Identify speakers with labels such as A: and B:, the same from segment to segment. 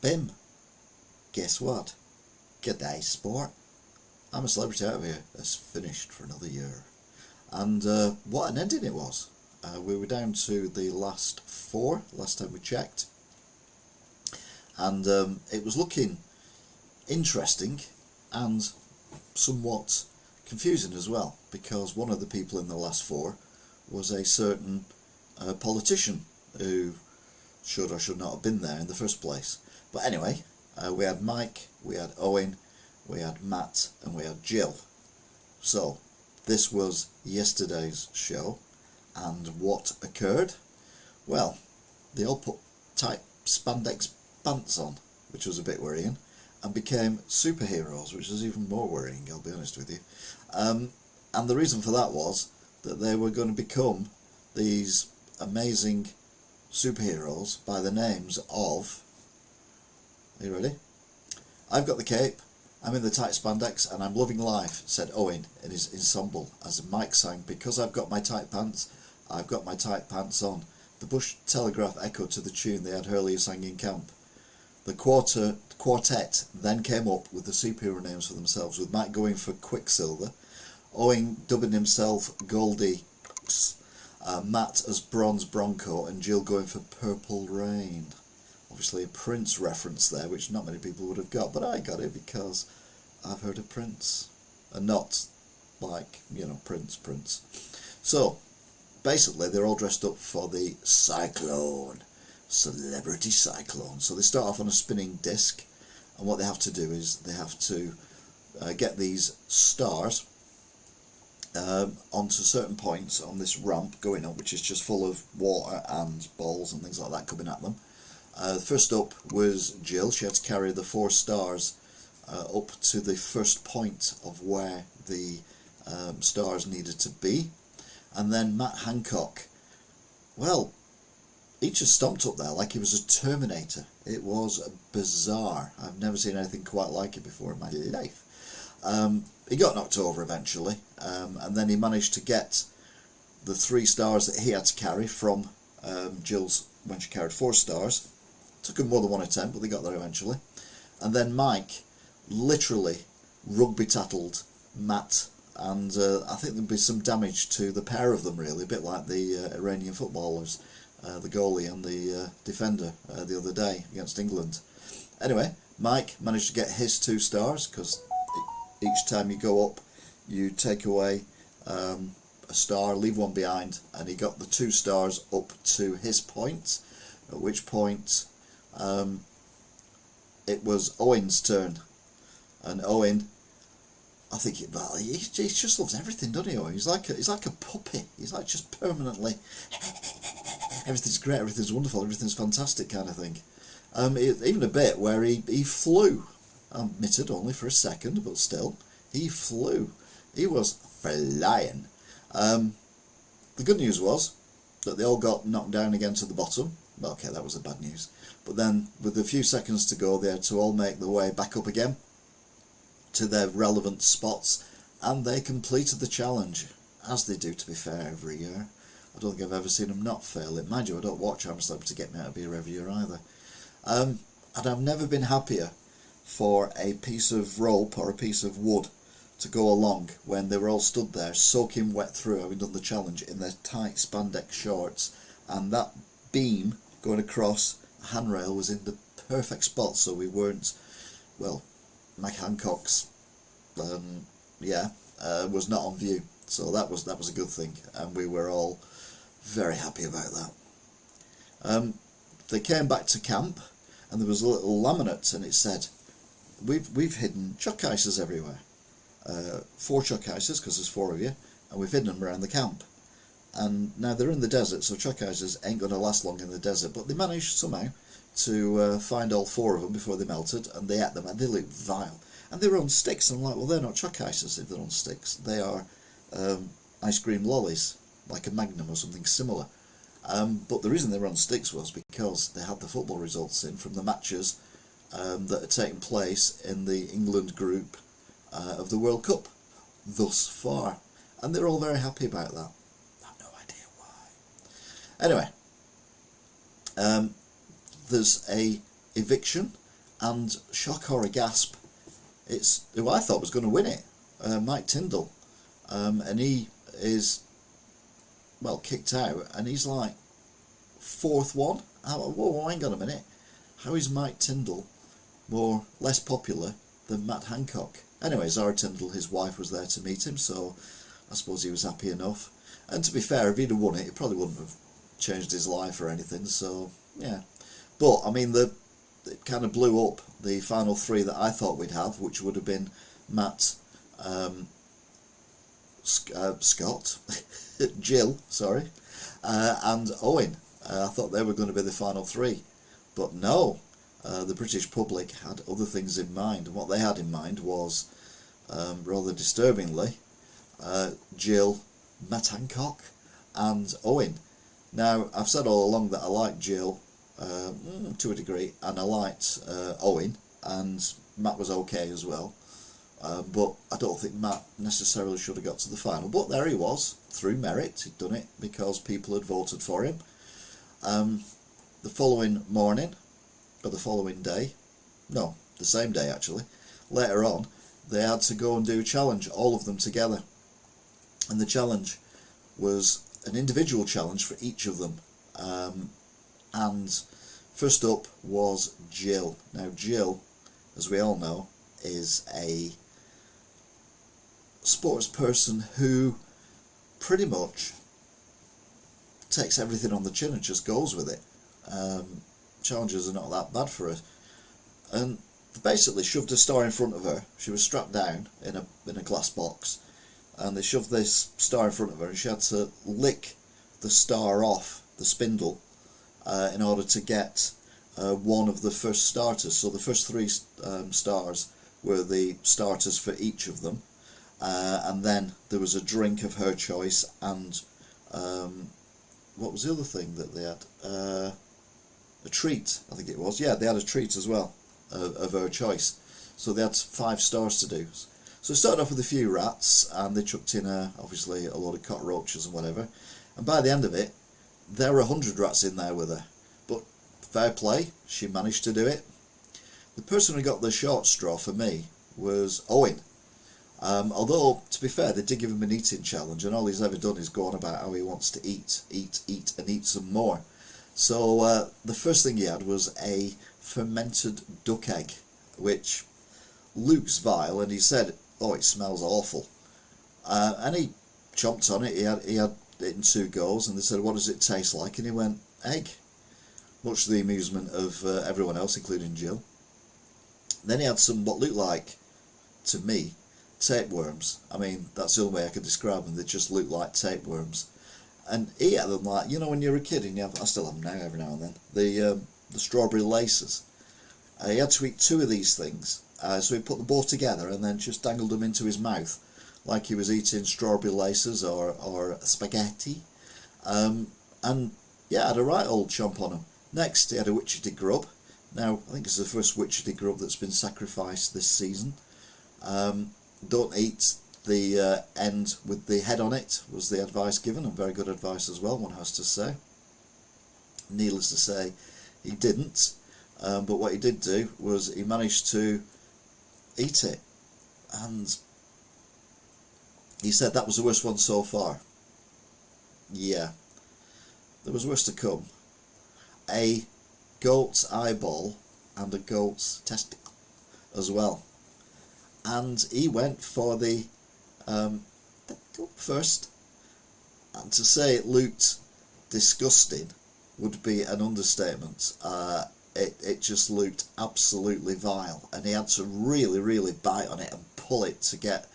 A: Bim, guess what? G'day sport. I'm a Celebrity Out of Here has finished for another year. And what an ending it was. We were down to the last 4, last time we checked. And it was looking interesting and somewhat confusing as well, because one of the people in the last 4 was a certain politician who should or should not have been there in the first place. But anyway, we had Mike, we had Owen, we had Matt, and we had Jill. So this was yesterday's show, and what occurred? Well, they all put tight spandex pants on, which was a bit worrying, and became superheroes, which was even more worrying, I'll be honest with you. And the reason for that was that they were going to become these amazing superheroes by the names of... Are you ready? I've got the cape, I'm in the tight spandex, and I'm loving life, said Owen in his ensemble, as Mike sang, because I've got my tight pants, I've got my tight pants on. The Bush Telegraph echoed to the tune they had earlier sang in camp. The quartet then came up with the superhero names for themselves, with Matt going for Quicksilver, Owen dubbing himself Goldie, Matt as Bronze Bronco, and Jill going for Purple Rain. Obviously a Prince reference there, which not many people would have got, but I got it because I've heard of Prince, and not like, you know, Prince. So basically they're all dressed up for the Cyclone, Celebrity Cyclone. So they start off on a spinning disc, and what they have to do is they have to get these stars onto certain points on this ramp going up, which is just full of water and balls and things like that coming at them. First up was Jill. She had to carry the 4 stars up to the first point of where the stars needed to be. And then Matt Hancock, well, he just stomped up there like he was a Terminator. It was bizarre. I've never seen anything quite like it before in my life. He got knocked over eventually, and then he managed to get the 3 stars that he had to carry from Jill's when she carried 4 stars. Took him more than one attempt, but they got there eventually. And then Mike literally rugby-tattled Matt, and I think there'd be some damage to the pair of them, really, a bit like the Iranian footballers, the goalie and the defender the other day against England. Anyway, Mike managed to get his 2 stars, because each time you go up, you take away a star, leave one behind, and he got the 2 stars up to his point, at which point it was Owen's turn. And Owen, I think he just loves everything, doesn't he, Owen? He's like a puppy. He's like just permanently everything's great, everything's wonderful, everything's fantastic kind of thing. Even a bit where he flew, admitted only for a second, but still, he flew. He was flying. The good news was that they all got knocked down again to the bottom. Well, okay, that was the bad news. But then, with a few seconds to go, they had to all make their way back up again to their relevant spots, and they completed the challenge, as they do, to be fair, every year. I don't think I've ever seen them not fail it. Mind you, I don't watch I'm a Celebrity to Get Me Out of Here every year either. And I've never been happier for a piece of rope or a piece of wood to go along when they were all stood there soaking wet through, having done the challenge, in their tight spandex shorts, and that beam going across the handrail was in the perfect spot, so we weren't, well, Mike Hancock's was not on view, so that was a good thing, and we were all very happy about that. They came back to camp, and there was a little laminate, and it said, we've hidden chuck ices everywhere. 4 chuck ices, because there's 4 of you, and we've hidden them around the camp. And now they're in the desert, so chuck ices ain't going to last long in the desert, but they managed somehow to find all 4 of them before they melted, and they ate them, and they looked vile. And they were on sticks, and I'm like, well, they're not chuck ices if they're on sticks. They are ice cream lollies, like a Magnum or something similar. But the reason they were on sticks was because they had the football results in from the matches that had taken place in the England group of the World Cup thus far. And they're all very happy about that. I have no idea why. Anyway, there's a eviction and shock, horror, gasp, it's who I thought was going to win it, Mike Tyndall, and he is, well, kicked out, and he's like fourth one. Whoa, hang on a minute, how is Mike Tyndall less popular than Matt Hancock? Anyway, Zara Tyndall, his wife, was there to meet him, so I suppose he was happy enough. And to be fair, if he'd have won it, it probably wouldn't have changed his life or anything, so yeah. But I mean, it kind of blew up the final three that I thought we'd have, which would have been Matt, Scott, Jill, sorry, and Owen. I thought they were going to be the final three, but no. The British public had other things in mind, and what they had in mind was, rather disturbingly, Jill, Matt Hancock, and Owen. Now, I've said all along that I liked Jill to a degree, and I liked Owen, and Matt was okay as well, but I don't think Matt necessarily should have got to the final. But there he was, through merit. He'd done it because people had voted for him. The following morning, or the following day, no, the same day actually, later on, they had to go and do a challenge, all of them together. And the challenge was an individual challenge for each of them. And first up was Jill. Now Jill, as we all know, is a sports person who pretty much takes everything on the chin and just goes with it. Challenges are not that bad for her, and they basically shoved a star in front of her. She was strapped down in a glass box, and they shoved this star in front of her, and she had to lick the star off the spindle in order to get one of the first starters. So the first three stars were the starters for each of them, and then there was a drink of her choice, and what was the other thing that they had? A treat, I think it was. Yeah, they had a treat as well of her choice. So they had 5 stars to do. So it started off with a few rats, and they chucked in obviously a load of cockroaches and whatever. And by the end of it, there were 100 rats in there with her. But fair play, she managed to do it. The person who got the short straw for me was Owen. Although, to be fair, they did give him an eating challenge, and all he's ever done is go on about how he wants to eat, and eat some more. So the first thing he had was a fermented duck egg, which looks vile, and he said, "Oh, it smells awful." And he chomped on it. He had it in 2 goes, and they said, "What does it taste like?" And he went, "Egg," much to the amusement of everyone else, including Jill. Then he had some what looked like, to me, tapeworms. I mean, that's the only way I could describe them. They just look like tapeworms. And he had them like, you know, when you're a kid, and I still have them now every now and then, the strawberry laces. He had to eat 2 of these things, so he put them both together and then just dangled them into his mouth like he was eating strawberry laces or spaghetti. And yeah, had a right old chomp on him. Next, he had a Witchetty grub. Now, I think it's the first Witchetty grub that's been sacrificed this season. Don't eat the end with the head on it, was the advice given, and very good advice as well, one has to say. Needless to say, he didn't, but what he did do was he managed to eat it, and he said that was the worst one so far. Yeah, there was worse to come. A goat's eyeball and a goat's testicle as well. And he went for the first, and to say it looked disgusting would be an understatement. It just looked absolutely vile, and he had to really bite on it and pull it to get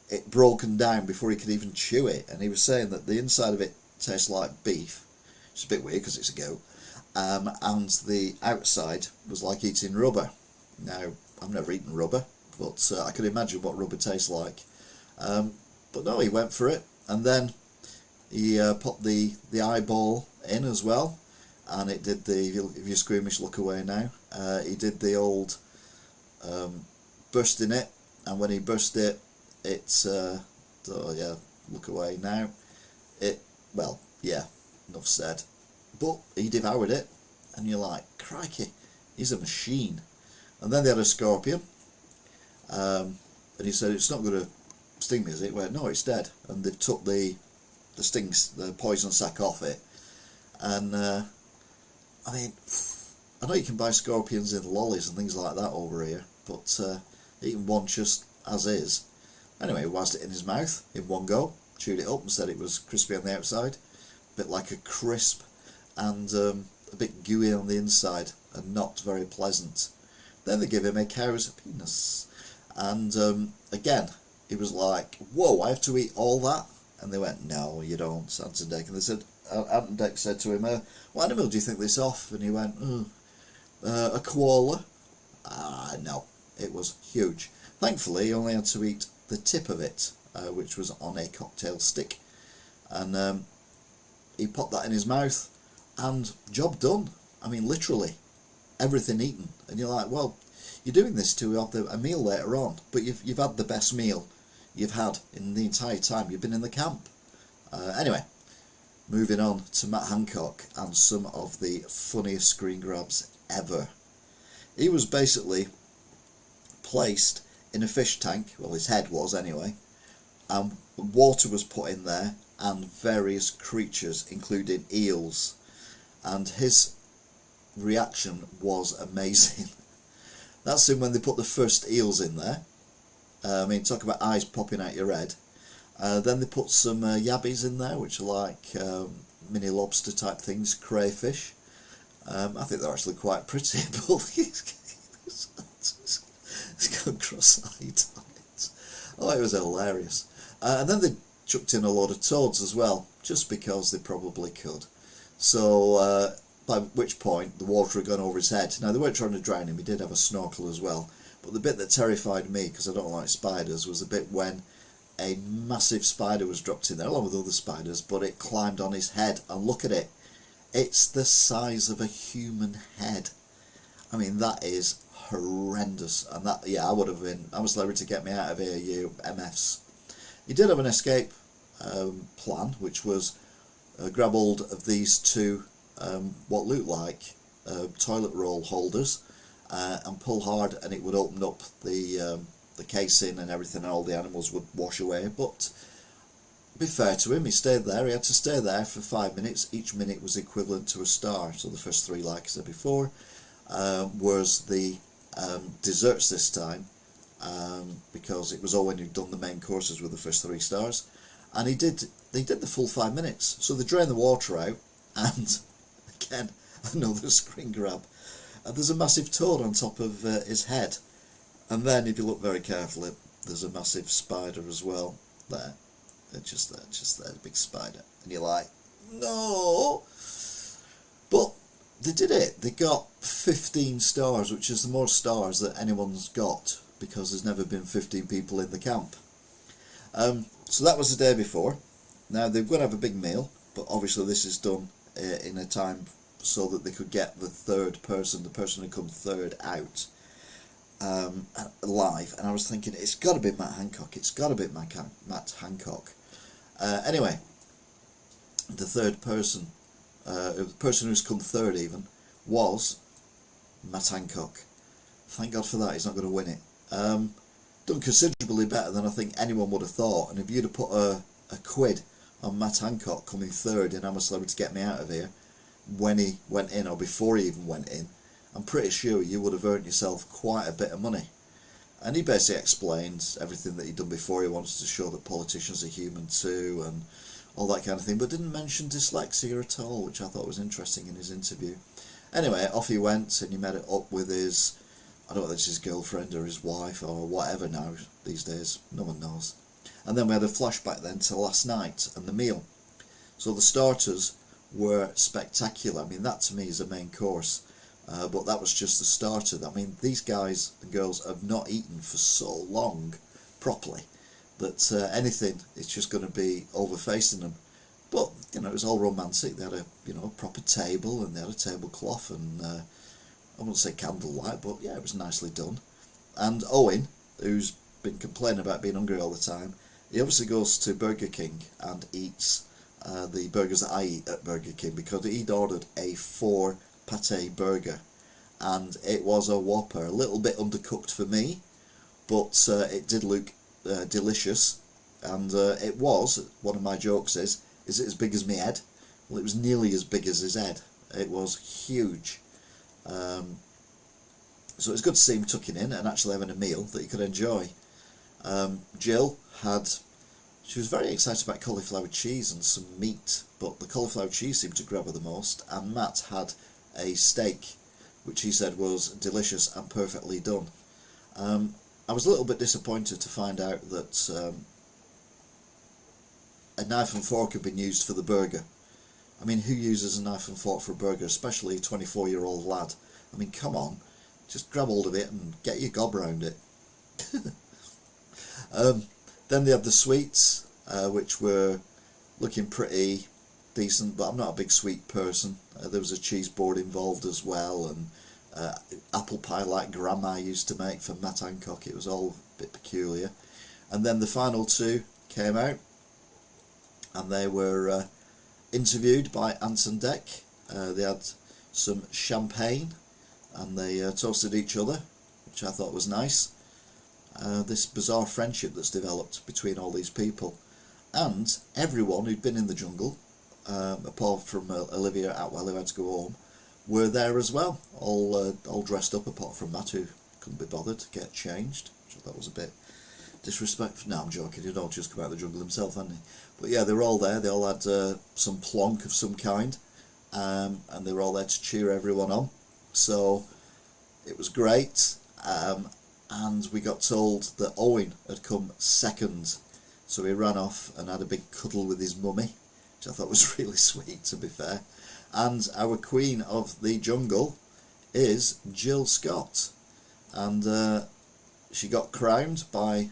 A: it broken down before he could even chew it. And he was saying that the inside of it tastes like beef. It's a bit weird because it's a goat, and the outside was like eating rubber. Now, I've never eaten rubber, but I could imagine what rubber tastes like. But no, he went for it, and then he popped the eyeball in as well, and it did the, if you're squeamish, look away now. He did the old bursting it, and when he burst it, it's, oh yeah, look away now. Well, yeah, enough said. But he devoured it, and you're like, crikey, he's a machine. And then they had a scorpion, and he said, "It's not going to sting me, is it?" Went, "No, it's dead." And they took the poison sac off it. And I mean, I know you can buy scorpions in lollies and things like that over here, but eating one just as is. Anyway, he whizzed it in his mouth in one go, chewed it up and said it was crispy on the outside, a bit like a crisp, and a bit gooey on the inside, and not very pleasant. Then they give him a cow's penis, and again, he was like, "Whoa, I have to eat all that?" And they went, "No, you don't, Ant and Dec." And they said, Ant and Dec said to him, "What animal do you think this off?" And he went, "A koala." No, it was huge. Thankfully, he only had to eat the tip of it, which was on a cocktail stick, and he popped that in his mouth, and job done. I mean, literally, everything eaten. And you're like, well, you're doing this to have a meal later on, but you've had the best meal you've had in the entire time you've been in the camp. Anyway, moving on to Matt Hancock and some of the funniest screen grabs ever. He was basically placed in a fish tank, well, his head was anyway, and water was put in there and various creatures, including eels, and his reaction was amazing. That's when they put the first eels in there. I mean, talk about eyes popping out your head. Then they put some yabbies in there, which are like mini lobster type things, crayfish. I think they're actually quite pretty, but it's got cross-eyed on it. Oh, it was hilarious. And then they chucked in a load of toads as well, just because they probably could. So, by which point the water had gone over his head. Now, they weren't trying to drown him, he did have a snorkel as well. But the bit that terrified me, because I don't like spiders, was the bit when a massive spider was dropped in there, along with other spiders, but it climbed on his head, and look at it. It's the size of a human head. I mean, that is horrendous. And that, yeah, I'm a celebrity, get me out of here, you MFs. He did have an escape plan, which was grab hold of these two, what looked like toilet roll holders, and pull hard, and it would open up the casing and everything, and all the animals would wash away. But be fair to him, he stayed there. He had to stay there for 5 minutes. Each minute was equivalent to a star. So the first three, like I said before, was the desserts this time, because it was all when you'd done the main courses with the first 3 stars. And they did the full 5 minutes. So they drained the water out, and again, another screen grab. And there's a massive toad on top of his head. And then, if you look very carefully, there's a massive spider as well there. Just there, a big spider. And you're like, no! But they did it. They got 15 stars, which is the most stars that anyone's got, because there's never been 15 people in the camp. So that was the day before. Now, they're going to have a big meal, but obviously this is done in a time so that they could get the third person, the person who come third, out live. And I was thinking, it's got to be Matt Hancock. It's got to be Matt Hancock. Anyway, the third person, the person who's come third even, was Matt Hancock. Thank God for that. He's not going to win it. Done considerably better than I think anyone would have thought. And if you'd have put a quid on Matt Hancock coming third in I'm a Celebrity, Get Me Out of Here, when he went in, or before he even went in, I'm pretty sure you would have earned yourself quite a bit of money. And he basically explained everything that he'd done before. He wanted to show that politicians are human too, and all that kind of thing, but didn't mention dyslexia at all, which I thought was interesting in his interview. Anyway, off he went, and he met it up with his, I don't know whether it's his girlfriend or his wife or whatever now these days, no one knows. And then we had a flashback then to last night and the meal. So the starters were spectacular. I mean, that to me is the main course. But that was just the starter. I mean, these guys and girls have not eaten for so long properly that anything is just going to be overfacing them. But, you know, it was all romantic. They had a, proper table, and they had a tablecloth, and I wouldn't say candlelight, but yeah, it was nicely done. And Owen, who's been complaining about being hungry all the time, he obviously goes to Burger King and eats the burgers that I eat at Burger King, because he'd ordered a 4 pate burger, and it was a whopper. A little bit undercooked for me, but it did look delicious, and it was, one of my jokes is it as big as my head? Well, it was nearly as big as his head. It was huge. So it's good to see him tucking in and actually having a meal that he could enjoy. Jill she was very excited about cauliflower cheese and some meat, but the cauliflower cheese seemed to grab her the most, and Matt had a steak, which he said was delicious and perfectly done. I was a little bit disappointed to find out that a knife and fork had been used for the burger. I mean, who uses a knife and fork for a burger, especially a 24-year-old lad? I mean, come on, just grab hold of it and get your gob round it. Then they had the sweets, which were looking pretty decent, but I'm not a big sweet person. There was a cheese board involved as well, and apple pie like Grandma used to make for Matt Hancock. It was all a bit peculiar. And then the final two came out, and they were interviewed by Anton Deck. They had some champagne, and they toasted each other, which I thought was nice. This bizarre friendship that's developed between all these people, and everyone who'd been in the jungle, apart from Olivia Atwell, who had to go home, were there as well, all dressed up, apart from Matt, who couldn't be bothered to get changed, which I thought was a bit disrespectful. No, I'm joking, he'd all just come out of the jungle himself, hadn't he? But yeah, they were all there. They all had some plonk of some kind, and they were all there to cheer everyone on. So it was great. And we got told that Owen had come second, so he ran off and had a big cuddle with his mummy, which I thought was really sweet, to be fair. And our queen of the jungle is Jill Scott, and she got crowned by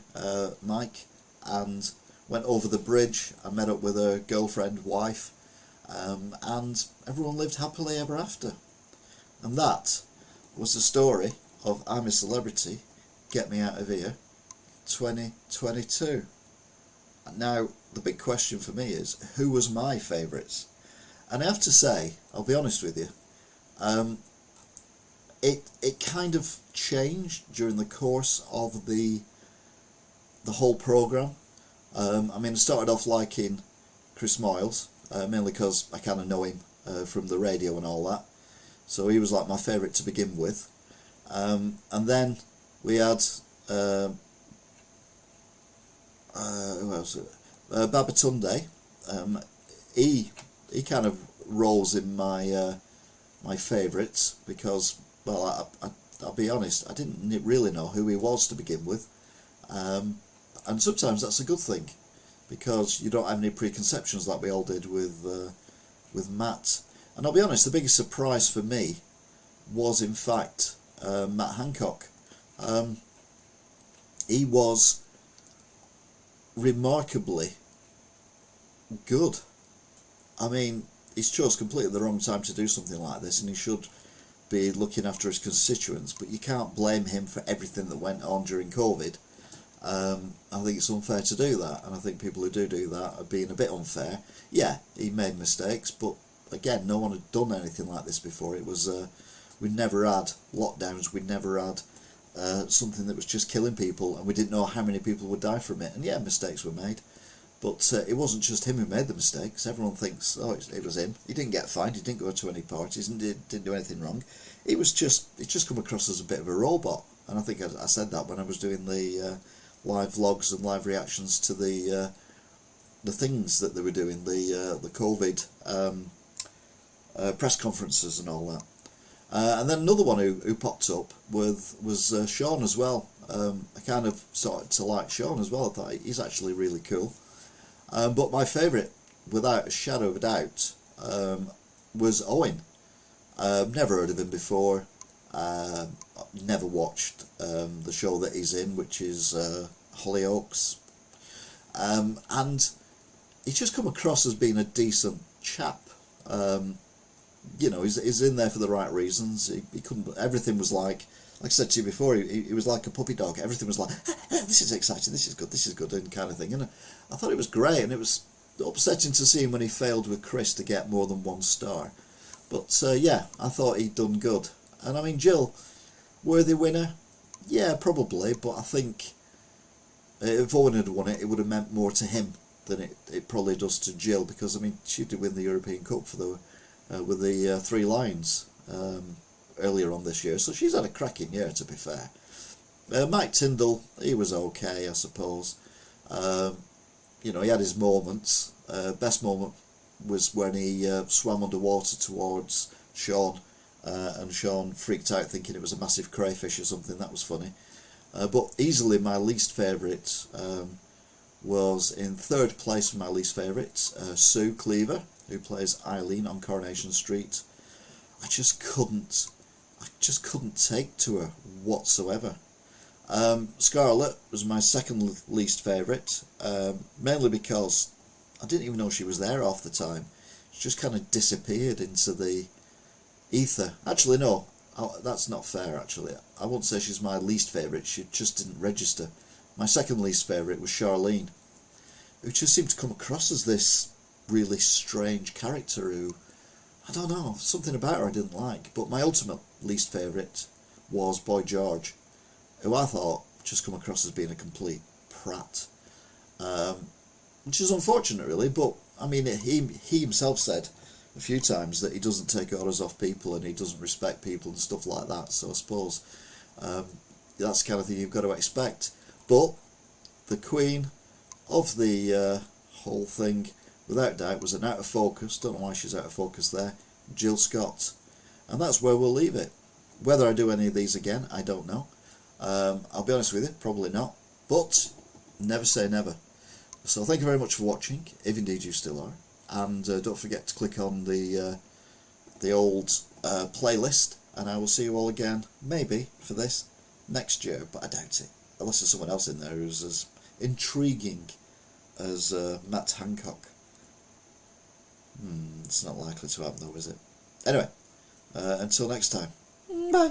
A: Mike and went over the bridge and met up with her girlfriend, wife, and everyone lived happily ever after. And that was the story of I'm a Celebrity, Get Me Out of Here 2022. Now, the big question for me is, who was my favourites? And I have to say, I'll be honest with you, it kind of changed during the course of the whole programme. I mean, I started off liking Chris Moyles, mainly because I kind of know him from the radio and all that. So he was like my favourite to begin with. And then we had who else? Babatunde. He kind of rolls in my my favourites because, well, I'll be honest, I didn't really know who he was to begin with, and sometimes that's a good thing because you don't have any preconceptions like we all did with Matt. And I'll be honest, the biggest surprise for me was in fact Matt Hancock. He was remarkably good. I mean, he's chose completely the wrong time to do something like this, and he should be looking after his constituents, but you can't blame him for everything that went on during COVID. I think it's unfair to do that, and I think people who do that are being a bit unfair. Yeah, he made mistakes, but again, no one had done anything like this before. It was we'd never had lockdowns, we'd never had something that was just killing people, and we didn't know how many people would die from it. And yeah, mistakes were made, but it wasn't just him who made the mistakes. Everyone thinks, oh, it was him. He didn't get fined, he didn't go to any parties, and didn't do anything wrong. It just come across as a bit of a robot. And I think I said that when I was doing the live vlogs and live reactions to the things that they were doing, the COVID press conferences and all that. And then another one who popped up was Sean as well. I kind of started to like Sean as well. I thought he's actually really cool. But my favourite, without a shadow of a doubt, was Owen. Never heard of him before. Never watched the show that he's in, which is Hollyoaks. And he's just come across as being a decent chap. You know, he's in there for the right reasons. He couldn't. Everything was like I said to you before. He was like a puppy dog. Everything was like, this is exciting, this is good, and kind of thing. And I thought it was great, and it was upsetting to see him when he failed with Chris to get more than 1 star. But yeah, I thought he'd done good. And I mean, Jill, worthy winner? Yeah, probably, but I think if Owen had won it, it would have meant more to him than it probably does to Jill, because I mean, she did win the European Cup for the with the Three Lions earlier on this year, so she's had a cracking year, to be fair. Mike Tyndall, he was okay, I suppose. You know, he had his moments. Best moment was when he swam underwater towards Sean, and Sean freaked out thinking it was a massive crayfish or something. That was funny. But easily my least favourite was in third place for my least favourite, Sue Cleaver, who plays Eileen on Coronation Street. I just couldn't take to her whatsoever. Scarlett was my second least favourite, mainly because I didn't even know she was there half the time. She just kind of disappeared into the ether. Actually, no, that's not fair, actually. I won't say she's my least favourite, she just didn't register. My second least favourite was Charlene, who just seemed to come across as this really strange character who, I don't know, something about her I didn't like. But my ultimate least favourite was Boy George, who I thought just come across as being a complete prat. Which is unfortunate, really, but I mean, he himself said a few times that he doesn't take orders off people and he doesn't respect people and stuff like that, so I suppose that's the kind of thing you've got to expect. But the queen of the whole thing, without doubt, was an out of focus, don't know why she's out of focus there, Jill Scott. And that's where we'll leave it. Whether I do any of these again, I don't know. I'll be honest with you, probably not, but never say never. So thank you very much for watching, if indeed you still are, and don't forget to click on the old playlist, and I will see you all again, maybe, for this next year, but I doubt it, unless there's someone else in there who's as intriguing as Matt Hancock. It's not likely to happen though, is it? Anyway, until next time.